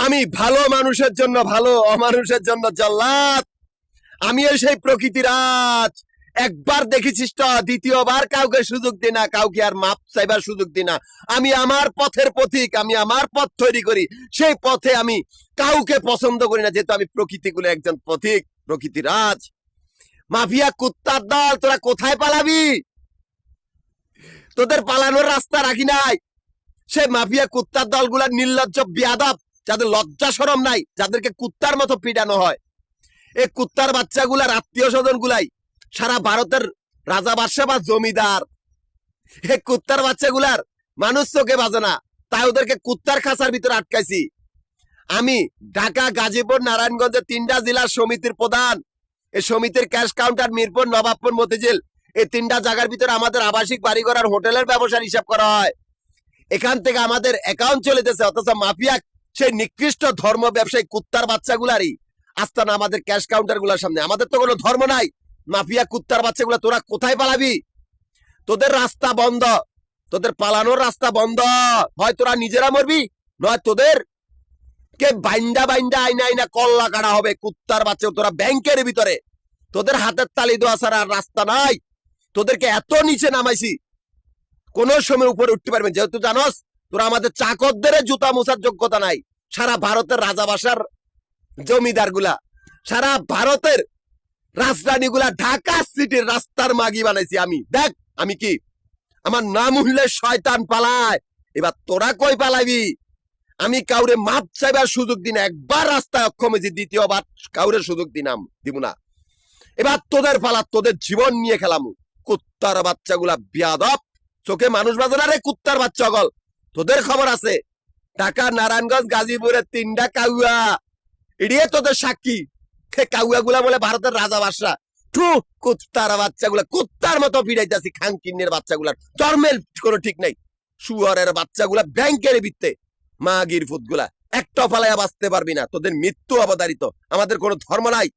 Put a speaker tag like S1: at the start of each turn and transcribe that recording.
S1: আমি ভালো মানুষের জন্য ভালো, অমানুষের জন্য জল্লাদ। আমিও সেই প্রকৃতির আজ। একবার দেখেছিস তো, দ্বিতীয়বার কাউকে সুযোগ দি না, কাউকে আর মাপ চাইবার সুযোগ দি না। আমি আমার পথের পথিক, আমি আমার পথ তৈরি করি, সেই পথে আমি কাউকে পছন্দ করি না, যেহেতু আমি প্রকৃতিগুলো একজন পথিক, প্রকৃতির আজ। মাফিয়া কুত্তার দল, তোরা কোথায় পালাবি? তোদের পালানোর রাস্তা রাখি নাই। সেই মাফিয়া কুত্তার দলগুলার নির্লজ্জ বেয়াদব, যাদের লজ্জা শরম নাই, যাদেরকে কুত্তার মতো পিটানো হয়, এই কুত্তার বাচ্চাগুলার আত্মীয় স্বজন গুলাই সারা ভারতের রাজা বাদশা বা জমিদার। এই কুত্তার বাচ্চাগুলার মানুষ চোখে বাজে না, তাই ওদেরকে কুত্তার খাঁচার ভিতরে আটকাইছি। আমি ঢাকা, গাজীপুর, নারায়ণগঞ্জের 3টা জেলার সমিতির প্রধান। এই সমিতির ক্যাশ কাউন্টার মিরপুর, নবাবপুর, মতিঝিল, এই 3টা জায়গার ভিতরে আমাদের আবাসিক বাড়িঘর আর হোটেলের ব্যবসার হিসাব করা হয়। এখান থেকে আমাদের অ্যাকাউন্ট চলেছে, অথচ মাফিয়া সেই নিকৃষ্ট ধর্ম ব্যবসায়ী কুত্তার বাচ্চাগুলারই আস্তানা আমাদের ক্যাশ কাউন্টার গুলার সামনে। আমাদের তো কোনো ধর্ম নাই। মাফিয়া কুত্তার বাচ্চাগুলা, তোরা কোথায় পালাবি? তোদের রাস্তা বন্ধ, তোদের পালানোর রাস্তা বন্ধ। হয় তোরা নিজেরা মরবি, নয় তোদের কে বাইন্দা বাইন্দা আইনা আইনা কল্লা কাটা হবে। কুত্তার বাচ্চা, তোরা ব্যাংকের ভিতরে, তোদের হাতের তালি দেওয়া ছাড়া আর রাস্তা নাই। তোদেরকে এত নিচে নামাইছি, কোন সময় উপরে উঠতে পারবেন, যেহেতু জানোস তোরা আমাদের চাকরদের জুতা মোছার যোগ্যতা নাই। সারা ভারতের রাজাবাসার জমিদার গুলা, সারা ভারতের রাজধানী গুলা, ঢাকা সিটির রাস্তার মাগি বানাইছি আমি। দেখ আমি কি, আমার নাম উঠলে শয়তান পালায়। এবার তোরা কই পালাবি? আমি কাউরে মাপ চাইবার সুযোগ দিন, একবার রাস্তায় অক্ষম হয়েছি, দ্বিতীয়বার কাউরে সুযোগ দিব না। এবার তোদের পালা, তোদের জীবন নিয়ে খেলামু। কুত্তার বাচ্চাগুলা বিয়াদব, চোখে মানুষ বাজে না রে কুত্তার বাচ্চা গল। তোদের খবর আছে, ঢাকা, নারায়ণগঞ্জ, গাজীপুরের 3টা কাউয়া, এড়িয়ে তোদের সাক্ষী। কাউয়া গুলা বলে ভারতের রাজা বাদশা। কুত্তার বাচ্চাগুলা কুত্তার মতো পিড়াইতেছি, খানকিন্নের বাচ্চাগুলার জন্মের কোনো ঠিক নাই। শুয়ারের বাচ্চাগুলা ব্যাংকের ভিত্তে, মাগির ফুটগুলা, একটা ফালাইয়া বাঁচতে পারবি না। তোদের মৃত্যু অবধারিত, আমাদের কোনো ধর্ম নাই।